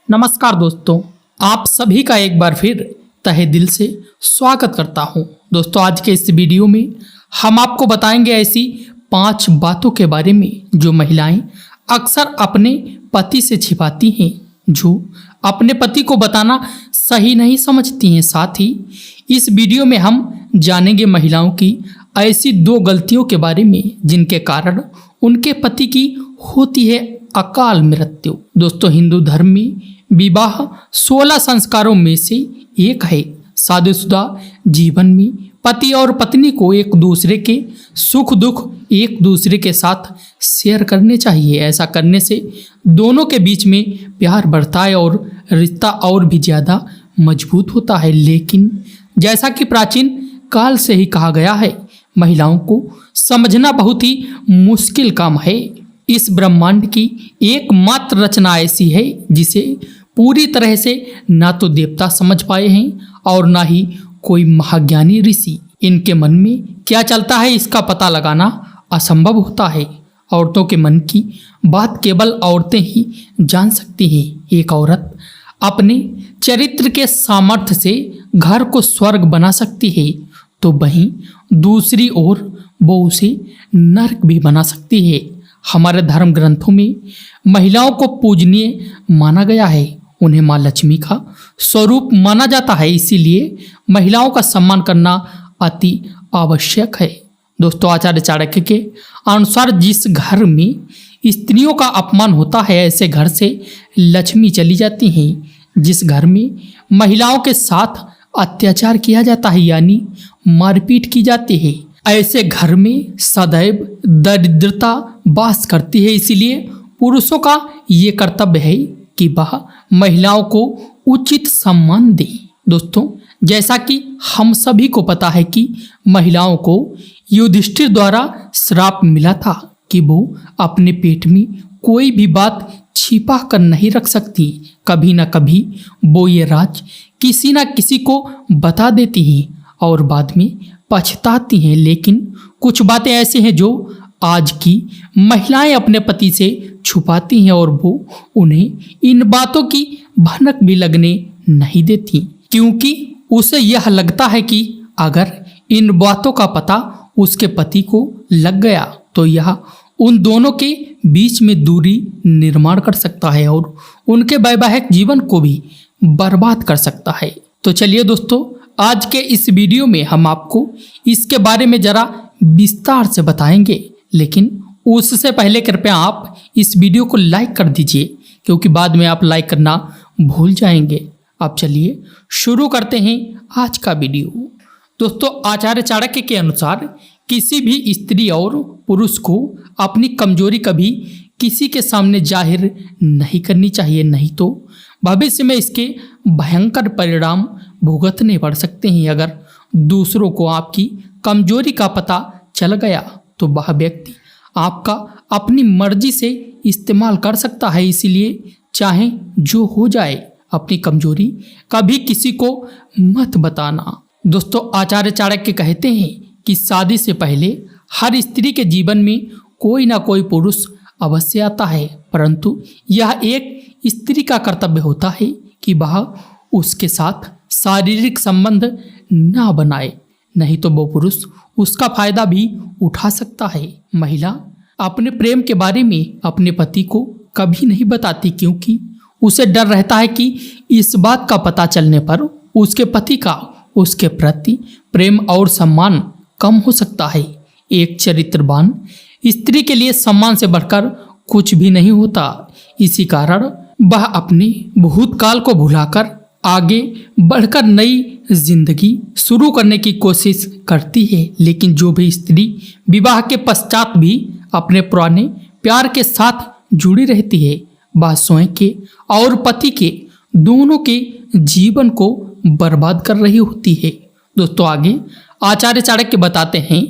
नमस्कार दोस्तों, आप सभी का एक बार फिर तहे दिल से स्वागत करता हूं। दोस्तों, आज के इस वीडियो में हम आपको बताएंगे ऐसी 5 बातों के बारे में जो महिलाएं अक्सर अपने पति से छिपाती हैं, जो अपने पति को बताना सही नहीं समझती हैं। साथ ही इस वीडियो में हम जानेंगे महिलाओं की ऐसी 2 गलतियों के बारे में जिनके कारण उनके पति की होती है अकाल मृत्यु। दोस्तों, हिंदू धर्म में विवाह 16 संस्कारों में से एक है। शादीशुदा जीवन में पति और पत्नी को एक दूसरे के सुख दुख एक दूसरे के साथ शेयर करने चाहिए। ऐसा करने से दोनों के बीच में प्यार बढ़ता है और रिश्ता और भी ज़्यादा मजबूत होता है। लेकिन जैसा कि प्राचीन काल से ही कहा गया है, महिलाओं को समझना बहुत ही मुश्किल काम है। इस ब्रह्मांड की एकमात्र रचना ऐसी है जिसे पूरी तरह से ना तो देवता समझ पाए हैं और ना ही कोई महाज्ञानी ऋषि। इनके मन में क्या चलता है इसका पता लगाना असंभव होता है। औरतों के मन की बात केवल औरतें ही जान सकती हैं। एक औरत अपने चरित्र के सामर्थ्य से घर को स्वर्ग बना सकती है, तो वहीं दूसरी ओर वो उसे नरक भी बना सकती है। हमारे धर्म ग्रंथों में महिलाओं को पूजनीय माना गया है। उन्हें माँ लक्ष्मी का स्वरूप माना जाता है, इसीलिए महिलाओं का सम्मान करना अति आवश्यक है। दोस्तों, आचार्य चाणक्य के अनुसार जिस घर में स्त्रियों का अपमान होता है, ऐसे घर से लक्ष्मी चली जाती हैं। जिस घर में महिलाओं के साथ अत्याचार किया जाता है, यानी मारपीट की जाती है, ऐसे घर में सदैव दरिद्रता वास करती है। इसीलिए पुरुषों का ये कर्तव्य है कि वह महिलाओं को उचित सम्मान दें। दोस्तों, जैसा कि हम सभी को पता है कि महिलाओं को युधिष्ठिर द्वारा श्राप मिला था कि वो अपने पेट में कोई भी बात छिपा कर नहीं रख सकती। कभी ना कभी वो ये राज किसी ना किसी को बता देती हैं और बाद में पछताती हैं। लेकिन कुछ बातें ऐसी हैं जो आज की महिलाएं अपने पति से छुपाती हैं और वो उन्हें इन बातों की भनक भी लगने नहीं देती, क्योंकि उसे यह लगता है कि अगर इन बातों का पता उसके पति को लग गया तो यह उन दोनों के बीच में दूरी निर्माण कर सकता है और उनके वैवाहिक जीवन को भी बर्बाद कर सकता है। तो चलिए दोस्तों, आज के इस वीडियो में हम आपको इसके बारे में ज़रा विस्तार से बताएंगे, लेकिन उससे पहले कृपया आप इस वीडियो को लाइक कर दीजिए, क्योंकि बाद में आप लाइक करना भूल जाएंगे। अब चलिए शुरू करते हैं आज का वीडियो। दोस्तों, आचार्य चाणक्य के अनुसार किसी भी स्त्री और पुरुष को अपनी कमजोरी कभी किसी के सामने जाहिर नहीं करनी चाहिए, नहीं तो भविष्य में इसके भयंकर परिणाम भुगतने पड़ सकते हैं। अगर दूसरों को आपकी कमजोरी का पता चल गया तो वह व्यक्ति आपका अपनी मर्जी से इस्तेमाल कर सकता है। इसीलिए चाहे जो हो जाए, अपनी कमजोरी कभी किसी को मत बताना। दोस्तों, आचार्य चाणक्य कहते हैं कि शादी से पहले हर स्त्री के जीवन में कोई ना कोई पुरुष अवश्य आता है, परंतु यह एक स्त्री का कर्तव्य होता है कि वह उसके साथ शारीरिक संबंध ना बनाए, नहीं तो वो पुरुष उसका फायदा भी उठा सकता है। महिला अपने प्रेम के बारे में अपने पति को कभी नहीं बताती, क्योंकि उसे डर रहता है कि इस बात का पता चलने पर उसके पति का उसके प्रति प्रेम और सम्मान कम हो सकता है। एक चरित्रवान स्त्री के लिए सम्मान से बढ़कर कुछ भी नहीं होता। इसी कारण वह अपने भूतकाल को भुलाकर आगे बढ़कर नई जिंदगी शुरू करने की कोशिश करती है। लेकिन जो भी स्त्री विवाह के पश्चात भी अपने पुराने प्यार के साथ जुड़ी रहती है, वह स्वयं के और पति के दोनों के जीवन को बर्बाद कर रही होती है। दोस्तों, आगे आचार्य चाणक्य बताते हैं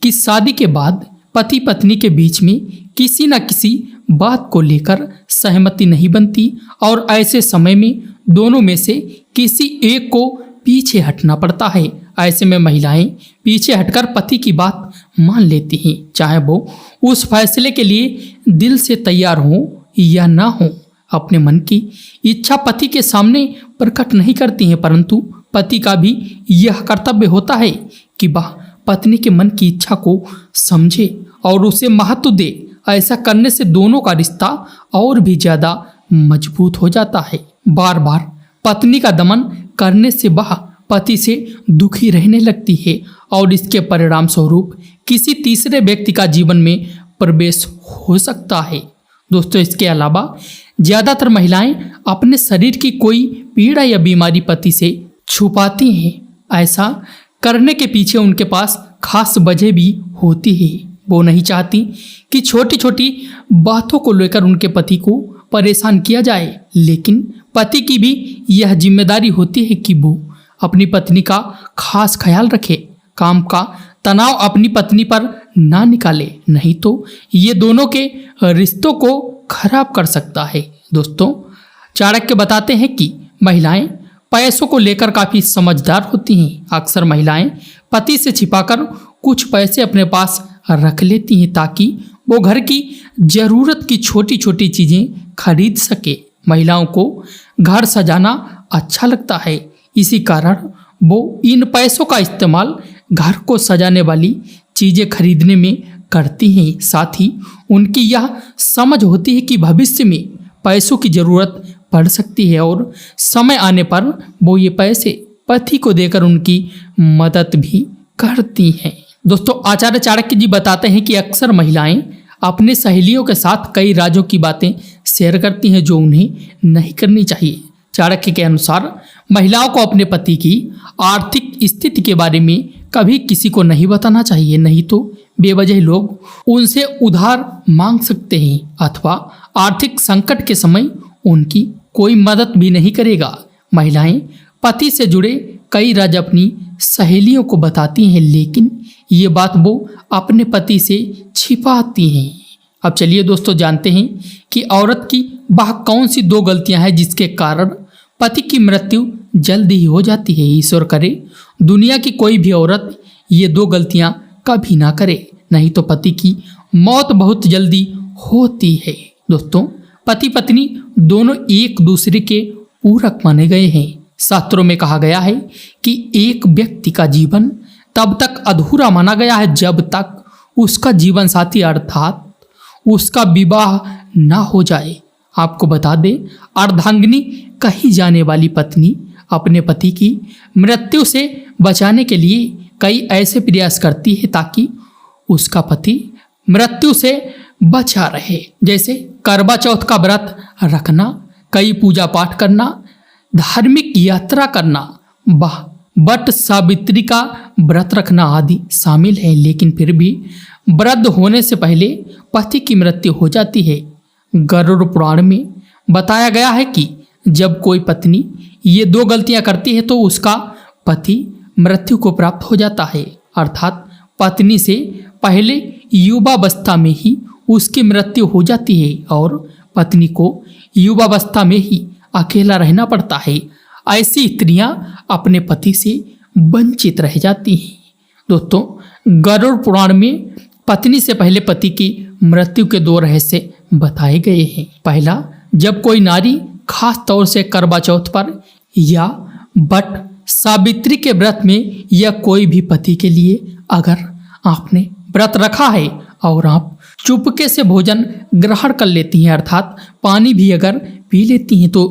कि शादी के बाद पति पत्नी के बीच में किसी न किसी बात को लेकर सहमति नहीं बनती और ऐसे समय में दोनों में से किसी एक को पीछे हटना पड़ता है। ऐसे में महिलाएं पीछे हटकर पति की बात मान लेती हैं, चाहे वो उस फैसले के लिए दिल से तैयार हो या ना हो। अपने मन की इच्छा पति के सामने प्रकट नहीं करती हैं, परंतु पति का भी यह कर्तव्य होता है कि वह पत्नी के मन की इच्छा को समझे और उसे महत्व दे। ऐसा करने से दोनों का रिश्ता और भी ज्यादा मजबूत हो जाता है। बार बार पत्नी का दमन करने से वह पति से दुखी रहने लगती है और इसके परिणाम स्वरूप किसी तीसरे व्यक्ति का जीवन में प्रवेश हो सकता है। दोस्तों, इसके अलावा ज्यादातर महिलाएं अपने शरीर की कोई पीड़ा या बीमारी पति से छुपाती हैं। ऐसा करने के पीछे उनके पास खास वजह भी होती है। वो नहीं चाहती कि छोटी छोटी बातों को लेकर उनके पति को परेशान किया जाए, लेकिन पति की भी यह जिम्मेदारी होती है कि वो अपनी पत्नी का खास ख्याल रखे। काम का तनाव अपनी पत्नी पर ना निकाले, नहीं तो ये दोनों के रिश्तों को खराब कर सकता है। दोस्तों, चाणक्य बताते हैं कि महिलाएं पैसों को लेकर काफी समझदार होती हैं। अक्सर महिलाएं पति से छिपाकर कुछ पैसे अपने पास रख लेती हैं ताकि वो घर की जरूरत की छोटी छोटी चीजें खरीद सके। महिलाओं को घर सजाना अच्छा लगता है, इसी कारण वो इन पैसों का इस्तेमाल घर को सजाने वाली चीजें खरीदने में करती हैं। साथ ही उनकी यह समझ होती है कि भविष्य में पैसों की जरूरत पड़ सकती है और समय आने पर वो ये पैसे पति को देकर उनकी मदद भी करती हैं। दोस्तों, आचार्य चाणक्य जी बताते हैं कि अक्सर महिलाएं अपने सहेलियों के साथ कई राजों की बातें शेयर करती हैं जो उन्हें नहीं करनी चाहिए। चाणक्य के अनुसार महिलाओं को अपने पति की आर्थिक स्थिति के बारे में कभी किसी को नहीं बताना चाहिए, नहीं तो बेवजह लोग उनसे उधार मांग सकते हैं अथवा आर्थिक संकट के समय उनकी कोई मदद भी नहीं करेगा। महिलाएं पति से जुड़े कई राज अपनी सहेलियों को बताती हैं, लेकिन ये बात वो अपने पति से छिपाती हैं। अब चलिए दोस्तों, जानते हैं कि औरत की वह कौन सी 2 गलतियां हैं जिसके कारण पति की मृत्यु जल्दी ही हो जाती है। ईश्वर करे दुनिया की कोई भी औरत ये 2 गलतियां कभी ना करे, नहीं तो पति की मौत बहुत जल्दी होती है। दोस्तों, पति पत्नी दोनों एक दूसरे के पूरक माने गए हैं। शास्त्रों में कहा गया है कि एक व्यक्ति का जीवन तब तक अधूरा माना गया है जब तक उसका जीवन साथी अर्थात उसका विवाह ना हो जाए। आपको बता दें, अर्धांगिनी कही जाने वाली पत्नी अपने पति की मृत्यु से बचाने के लिए कई ऐसे प्रयास करती है ताकि उसका पति मृत्यु से बचा रहे, जैसे करवा चौथ का व्रत रखना, कई पूजा पाठ करना, धार्मिक यात्रा करना, वट सावित्री का व्रत रखना आदि शामिल है। लेकिन फिर भी वृद्ध होने से पहले पति की मृत्यु हो जाती है। गरुड़ पुराण में बताया गया है कि जब कोई पत्नी ये 2 गलतियां करती है तो उसका पति मृत्यु को प्राप्त हो जाता है, अर्थात पत्नी से पहले युवावस्था में ही उसकी मृत्यु हो जाती है और पत्नी को युवावस्था में ही अकेला रहना पड़ता है। ऐसी स्त्रियां अपने पति से वंचित रह जाती हैं। दोस्तों, गरुड़ पुराण में पत्नी से पहले पति की मृत्यु के 2 रहस्य बताए गए हैं। पहला, जब कोई नारी खास तौर से करवा चौथ पर या वट सावित्री के व्रत में या कोई भी पति के लिए अगर आपने व्रत रखा है और आप चुपके से भोजन ग्रहण कर लेती हैं अर्थात पानी भी अगर पी लेती हैं तो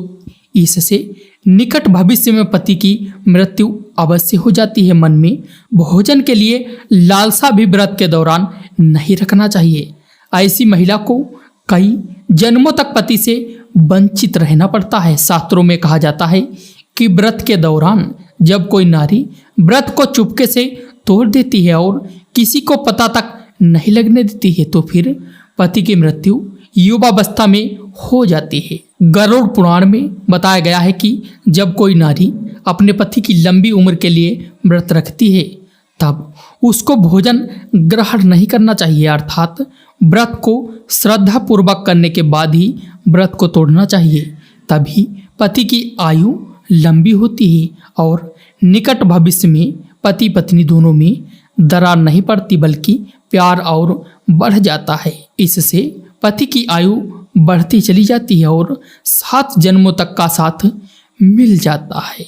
इससे निकट भविष्य में पति की मृत्यु अवश्य हो जाती है। मन में भोजन के लिए लालसा भी व्रत के दौरान नहीं रखना चाहिए। ऐसी महिला को कई जन्मों तक पति से वंचित रहना पड़ता है। शास्त्रों में कहा जाता है कि व्रत के दौरान जब कोई नारी व्रत को चुपके से तोड़ देती है और किसी को पता तक नहीं लगने देती है तो फिर पति की मृत्यु युवावस्था में हो जाती है। गरुड़ पुराण में बताया गया है कि जब कोई नारी अपने पति की लंबी उम्र के लिए व्रत रखती है तब उसको भोजन ग्रहण नहीं करना चाहिए, अर्थात व्रत को श्रद्धा पूर्वक करने के बाद ही व्रत को तोड़ना चाहिए। तभी पति की आयु लंबी होती है और निकट भविष्य में पति पत्नी दोनों में दरार नहीं पड़ती बल्कि प्यार और बढ़ जाता है। इससे पति की आयु बढ़ती चली जाती है और 7 जन्मों तक का साथ मिल जाता है।